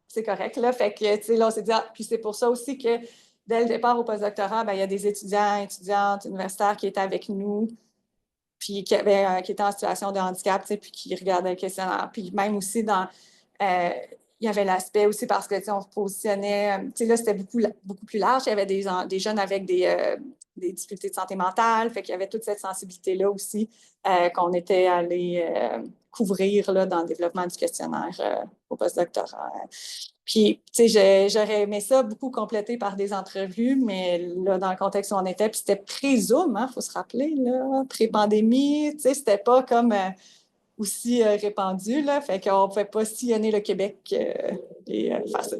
c'est correct, là. Fait que, tu sais, là, on s'est dit, puis c'est pour ça aussi que dès le départ au post-doctorat, ben, il y a des étudiantes universitaires qui étaient avec nous, puis qui étaient en situation de handicap, tu sais, puis qui regardaient le questionnaire. Puis même aussi il y avait l'aspect aussi parce que, tu sais, on se positionnait, tu sais, là, c'était beaucoup plus large. Il y avait des jeunes avec des difficultés de santé mentale, fait qu'il y avait toute cette sensibilité-là aussi qu'on était allé couvrir là, dans le développement du questionnaire au postdoctorat. Puis, tu sais, j'aurais aimé ça beaucoup compléter par des entrevues, mais là, dans le contexte où on était, puis c'était pré-Zoom, il faut se rappeler, là, pré-pandémie, tu sais, c'était pas comme aussi répandu, là, fait qu'on ne pouvait pas sillonner le Québec et faire ça.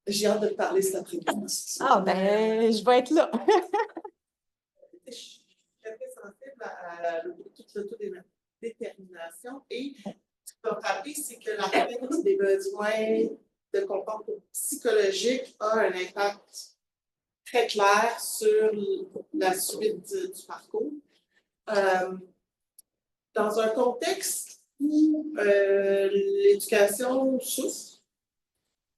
J'ai hâte de te parler cet après-midi. Ah, ben, je vais être là. Je suis très sensible à toute l'autodétermination et ce qui m'a frappé, c'est que la réponse des besoins de confort psychologique a un impact très clair sur la suite du parcours. Dans un contexte où l'éducation souffre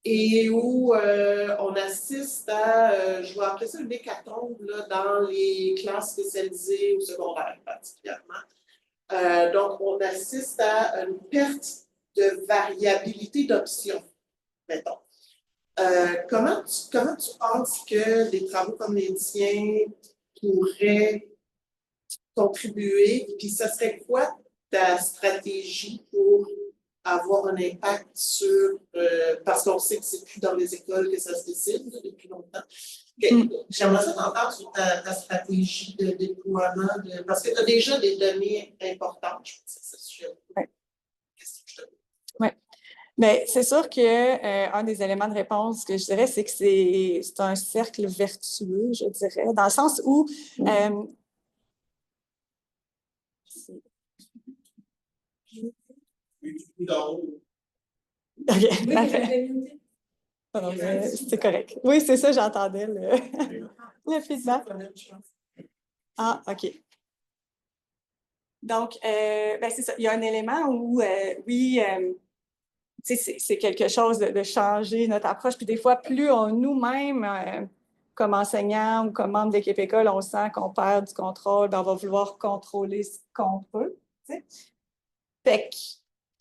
et où on assiste à, je vais appeler ça une hécatombe là, dans les classes spécialisées au secondaire particulièrement. Donc, on assiste à une perte de variabilité d'options, mettons. Comment tu penses que des travaux comme les tiens pourraient contribuer? Puis, ça serait quoi ta stratégie pour avoir un impact sur... parce qu'on sait que c'est plus dans les écoles que ça se décide depuis longtemps. J'aimerais ça t'entendre sur ta stratégie de déploiement, parce que tu as déjà des données importantes. Je pense que c'est sûr. Oui. Oui. Bien, c'est sûr qu'un des éléments de réponse que je dirais, c'est que c'est un cercle vertueux, je dirais, dans le sens où OK, parfait. C'est correct. Oui, c'est ça, j'entendais le feedback. Ah, OK. Donc, ben, c'est ça. Il y a un élément où, oui, c'est quelque chose de changer notre approche. Puis des fois, plus nous-mêmes, comme enseignants ou comme membres d'équipe école, on sent qu'on perd du contrôle, ben, on va vouloir contrôler ce qu'on peut. T'sais. Fait que,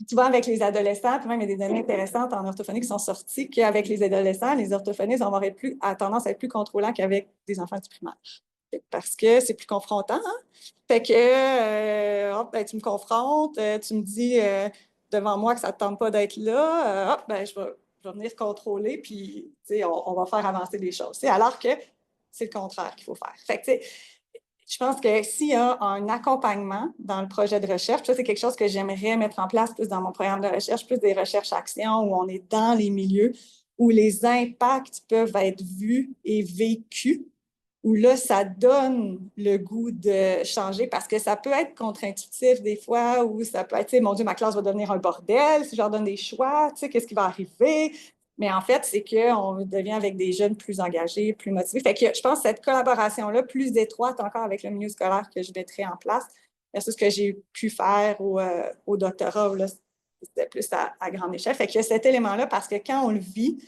tu vois, avec les adolescents, puis même il y a des données intéressantes en orthophonie qui sont sorties, qu'avec les adolescents, les orthophonistes vont avoir tendance à être plus contrôlants qu'avec des enfants du primaire. Parce que c'est plus confrontant. Hein? Fait que, ben, tu me confrontes, tu me dis devant moi que ça ne te tente pas d'être là, ben, je vais venir contrôler, puis on va faire avancer les choses. Alors que c'est le contraire qu'il faut faire. Fait que, je pense que s'il y a un accompagnement dans le projet de recherche, ça, c'est quelque chose que j'aimerais mettre en place plus dans mon programme de recherche, plus des recherches-actions où on est dans les milieux, où les impacts peuvent être vus et vécus, où là, ça donne le goût de changer parce que ça peut être contre-intuitif des fois, ou ça peut être, mon Dieu, ma classe va devenir un bordel si je leur donne des choix, qu'est-ce qui va arriver? Mais en fait, c'est qu'on devient avec des jeunes plus engagés, plus motivés. Fait que je pense que cette collaboration-là, plus étroite encore avec le milieu scolaire que je mettrai en place, c'est ce que j'ai pu faire au doctorat, où là, c'était plus à grande échelle. Fait qu'il y a cet élément-là parce que quand on le vit,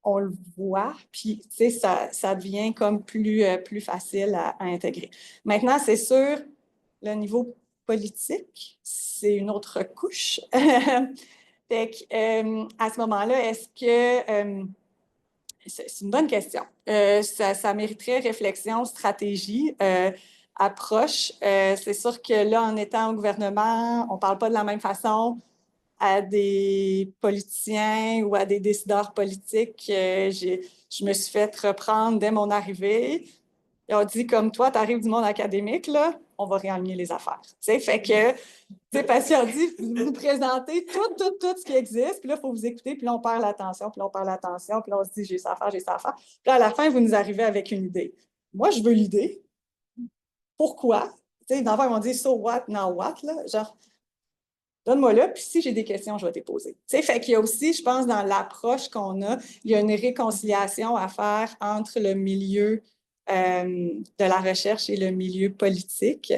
on le voit, puis ça devient comme plus facile à intégrer. Maintenant, c'est sûr, le niveau politique, c'est une autre couche. Fait que, à ce moment-là, est-ce que... c'est une bonne question. Ça mériterait réflexion, stratégie, approche. C'est sûr que là, en étant au gouvernement, on ne parle pas de la même façon à des politiciens ou à des décideurs politiques. Je me suis fait reprendre dès mon arrivée. Ils ont dit, comme toi, tu arrives du monde académique, là, on va réaligner les affaires. Fait que, parce qu'ils ont dit, vous nous présentez tout ce qui existe, puis là, il faut vous écouter, puis là, on perd l'attention, puis là, on se dit, j'ai ça à faire. Puis là, à la fin, vous nous arrivez avec une idée. Moi, je veux l'idée. Pourquoi? Dans le fond, ils m'ont dit, so what, now what, là? Genre, donne-moi là, puis si j'ai des questions, je vais te les poser. Fait qu'il y a aussi, je pense, dans l'approche qu'on a, il y a une réconciliation à faire entre le milieu de la recherche et le milieu politique.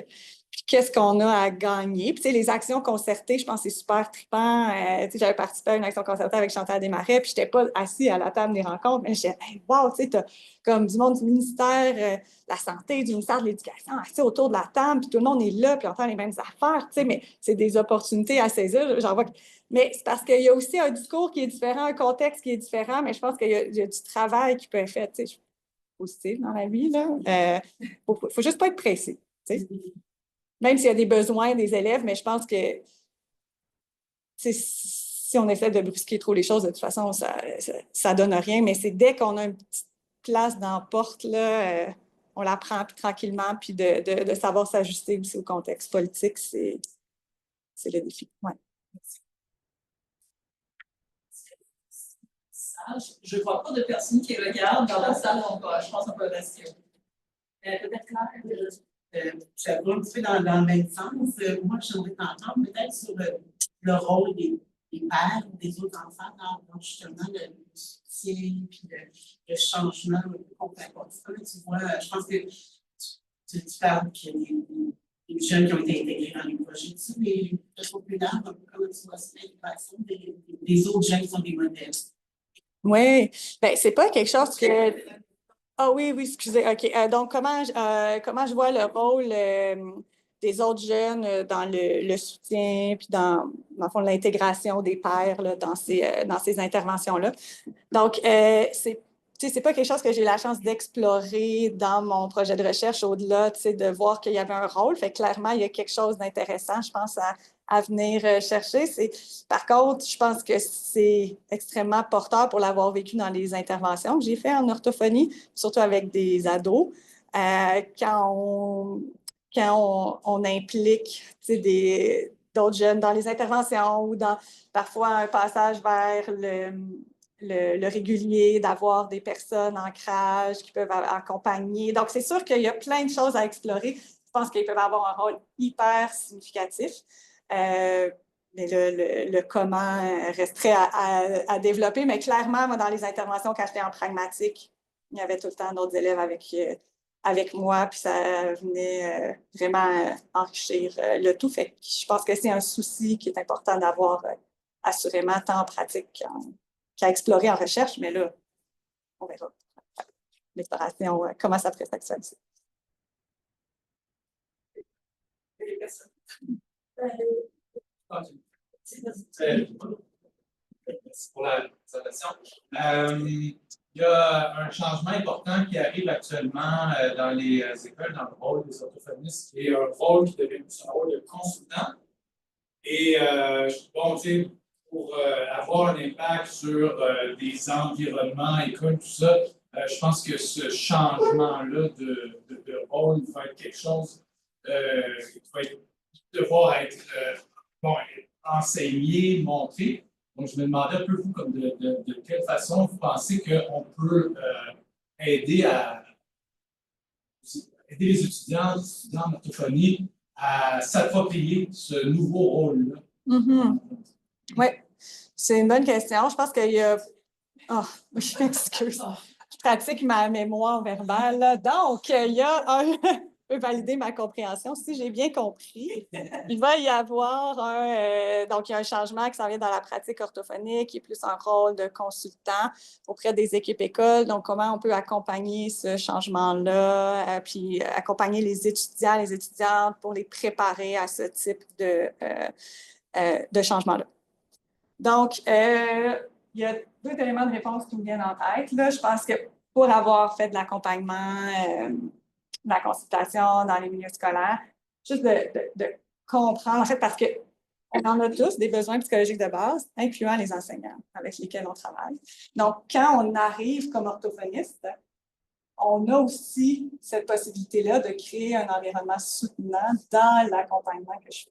Puis qu'est-ce qu'on a à gagner? Puis les actions concertées, je pense que c'est super trippant. J'avais participé à une action concertée avec Chantal Desmarais, puis je n'étais pas assise à la table des rencontres, mais je disais, hey, wow, tu as comme du monde du ministère de la Santé, du ministère de l'Éducation, assis autour de la table, puis tout le monde est là, puis on entend les mêmes affaires, mais c'est des opportunités à saisir. J'en vois mais c'est parce qu'il y a aussi un discours qui est différent, un contexte qui est différent, mais je pense qu'il y a du travail qui peut être fait, positif dans la vie. Il faut juste pas être pressé. Même s'il y a des besoins des élèves, mais je pense que si on essaie de brusquer trop les choses, de toute façon, ça donne rien. Mais c'est dès qu'on a une petite place dans la porte, là, on la prend tranquillement, puis de savoir s'ajuster aussi au contexte politique, c'est le défi. Ouais. Je ne vois pas de personnes qui regardent dans la salle, donc je pense qu'on peut rester. Peut-être ça va un petit peu dans le même sens. Moi, j'aimerais t'entendre peut-être sur le rôle des pères ou des autres enfants dans justement le soutien et le changement qu'on fait. Tu vois, je pense que tu parles qu'il y a des jeunes qui ont été intégrés dans les projets, mais populaires, comment tu vois cette intégration des autres jeunes qui sont des modèles? Oui, bien, c'est pas quelque chose que. Ah oui, excusez. OK. Donc, comment je vois le rôle des autres jeunes dans le soutien, puis dans le fond, l'intégration des pairs là, dans ces interventions-là. Donc, c'est pas quelque chose que j'ai la chance d'explorer dans mon projet de recherche au-delà, de voir qu'il y avait un rôle. Fait que clairement, il y a quelque chose d'intéressant, je pense, à venir chercher. Par contre, je pense que c'est extrêmement porteur pour l'avoir vécu dans les interventions que j'ai fait en orthophonie, surtout avec des ados. Quand on implique d'autres jeunes dans les interventions ou dans parfois un passage vers le régulier, d'avoir des personnes en crèche qui peuvent accompagner. Donc, c'est sûr qu'il y a plein de choses à explorer. Je pense qu'ils peuvent avoir un rôle hyper significatif. Mais le comment resterait à développer. Mais clairement, moi, dans les interventions, quand j'étais en pragmatique, il y avait tout le temps d'autres élèves avec moi, puis ça venait vraiment enrichir le tout. Fait que je pense que c'est un souci qui est important d'avoir assurément tant en pratique qu'à explorer en recherche, mais là, on verra l'exploration, comment ça pourrait s'actualiser. Merci pour la présentation. Il y a un changement important qui arrive actuellement dans les écoles, dans le rôle des orthophonistes, qui est un rôle qui devient plus un rôle de consultant. Et bon, tu sais, pour avoir un impact sur des environnements, écoles, tout ça, je pense que ce changement-là de rôle va être quelque chose qui va devoir être enseigné, montré. Donc, je me demandais un peu, vous, comme de quelle façon vous pensez qu'on peut aider les étudiants en orthophonie à s'approprier ce nouveau rôle-là? Mm-hmm. Oui, c'est une bonne question. Je pense qu'il y a... Oh, je m'excuse. Je pratique ma mémoire verbale. Là. Donc, il y a un... Je peux valider ma compréhension. Si j'ai bien compris, il va y avoir donc il y a un changement qui s'en vient dans la pratique orthophonique, qui est plus un rôle de consultant auprès des équipes écoles. Donc, comment on peut accompagner ce changement-là, puis accompagner les étudiants, les étudiantes pour les préparer à ce type de changement-là. Donc, il y a deux éléments de réponse qui me viennent en tête. Là, je pense que pour avoir fait de l'accompagnement, de la consultation dans les milieux scolaires, juste de comprendre, en fait, parce qu'on en a tous des besoins psychologiques de base, incluant les enseignants avec lesquels on travaille. Donc, quand on arrive comme orthophoniste, on a aussi cette possibilité-là de créer un environnement soutenant dans l'accompagnement que je fais.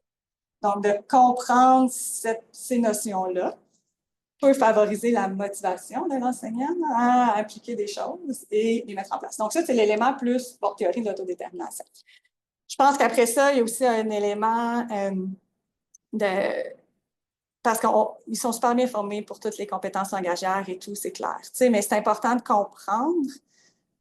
Donc, de comprendre ces notions-là peut favoriser la motivation de l'enseignant à appliquer des choses et les mettre en place. Donc, ça, c'est l'élément plus pour théorie de l'autodétermination. Je pense qu'après ça, il y a aussi un élément parce qu'ils sont super bien formés pour toutes les compétences langagières et tout, c'est clair. Mais c'est important de comprendre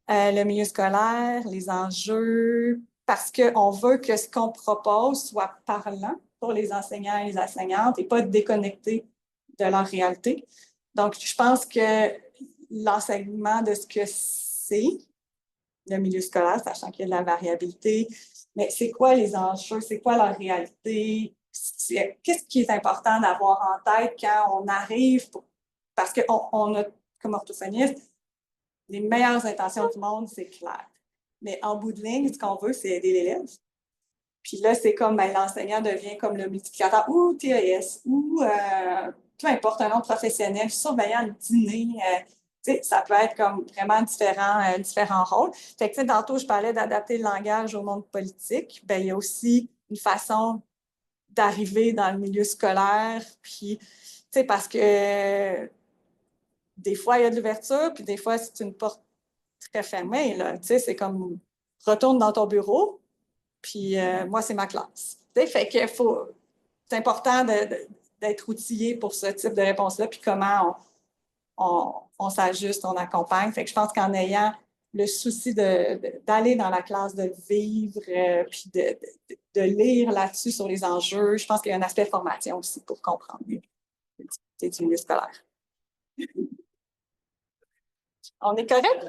le milieu scolaire, les enjeux, parce qu'on veut que ce qu'on propose soit parlant pour les enseignants et les enseignantes et pas déconnecté de leur réalité. Donc, je pense que l'enseignement de ce que c'est le milieu scolaire, sachant qu'il y a de la variabilité, mais c'est quoi les enjeux, c'est quoi leur réalité, qu'est-ce qui est important d'avoir en tête quand on arrive, parce qu'on a, comme orthophoniste, les meilleures intentions du monde, c'est clair. Mais en bout de ligne, ce qu'on veut, c'est aider l'élève. Puis là, c'est comme l'enseignant devient comme le multiplicateur ou TES ou peu importe un nom professionnel, surveillant le dîner. Ça peut être comme vraiment différents rôles. Fait que, tantôt, je parlais d'adapter le langage au monde politique. Bien, il y a aussi une façon d'arriver dans le milieu scolaire. Puis, parce que des fois, il y a de l'ouverture, puis des fois, c'est une porte très fermée. C'est comme retourne dans ton bureau, puis moi, c'est ma classe. Fait que c'est important d'être outillé pour ce type de réponse-là, puis comment on s'ajuste, on accompagne. Fait que je pense qu'en ayant le souci d'aller dans la classe, de vivre, puis de lire là-dessus sur les enjeux, je pense qu'il y a un aspect formation aussi pour comprendre les difficultés du milieu scolaire. On est correct?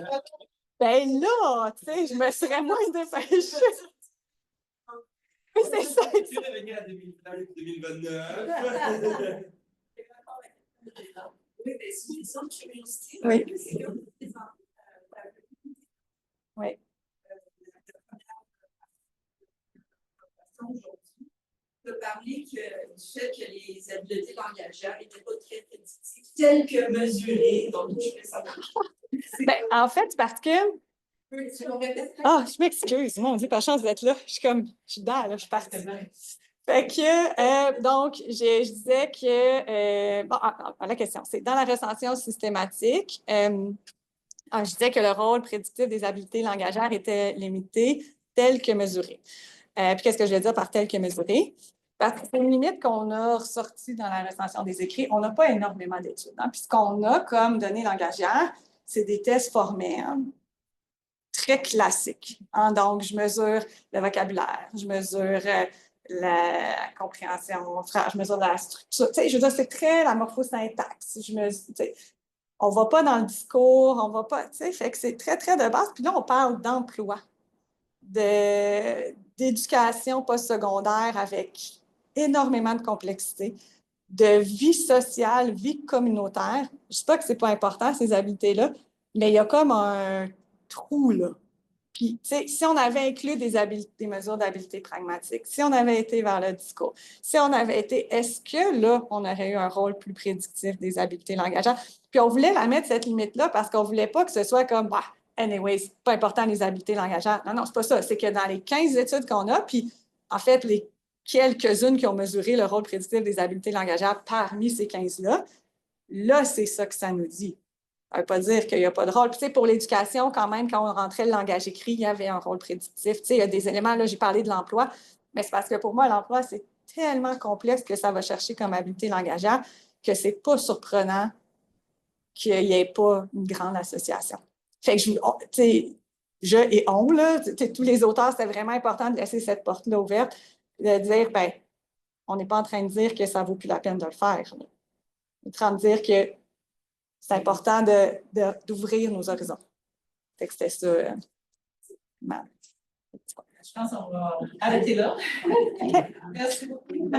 Ben là, je me serais moins dépêchée. Oui, c'est ça. Tu es revenu à 2029. Oui, mais c'est une question de curiosité. Oui. Oui. Aujourd'hui, de parler du fait que les habiletés langagières n'étaient pas très prédictives, telles que mesurées. Donc, je fais ça. En fait, parce que. Je m'excuse. Mon Dieu, par chance d'être là. Je suis dedans, là, je suis partie. Fait que, donc, je disais que, la question, c'est dans la recension systématique, je disais que le rôle prédictif des habiletés langagières était limité tel que mesuré. Puis qu'est-ce que je veux dire par tel que mesuré? Parce que c'est une limite qu'on a ressortie dans la recension des écrits. On n'a pas énormément d'études. Puis ce qu'on a comme données langagières, c'est des tests formels très classiques. Donc, je mesure le vocabulaire, je mesure la compréhension, je mesure la structure. Je veux dire, c'est très la morphosyntaxe. On ne va pas dans le discours, on ne va pas, fait que c'est très, très de base. Puis là, on parle d'emploi, d'éducation postsecondaire avec énormément de complexité, de vie sociale, vie communautaire. Je ne dis pas que ce n'est pas important, ces habiletés-là, mais il y a comme un trou, là. Puis, si on avait inclus des mesures d'habileté pragmatique, si on avait été vers le discours, si on avait été, est-ce que là, on aurait eu un rôle plus prédictif des habiletés langagières? Puis, on voulait la mettre, cette limite-là, parce qu'on ne voulait pas que ce soit comme, anyway, c'est pas important les habiletés langagières. Non, c'est pas ça. C'est que dans les 15 études qu'on a, puis en fait, les quelques-unes qui ont mesuré le rôle prédictif des habiletés langagières parmi ces 15-là, là, c'est ça que ça nous dit. Ça ne veut pas dire qu'il n'y a pas de rôle. Puis, pour l'éducation, quand même, quand on rentrait le langage écrit, il y avait un rôle prédictif. Il y a des éléments, là, j'ai parlé de l'emploi, mais c'est parce que pour moi, l'emploi, c'est tellement complexe que ça va chercher comme habileté langagière que ce n'est pas surprenant qu'il n'y ait pas une grande association. Fait que je et on, là, tous les auteurs, c'était vraiment important de laisser cette porte-là ouverte, de dire, on n'est pas en train de dire que ça ne vaut plus la peine de le faire. Là. On est en train de dire que c'est important d'ouvrir nos horizons. Fait que c'était ça. Je pense qu'on va arrêter là. Merci beaucoup.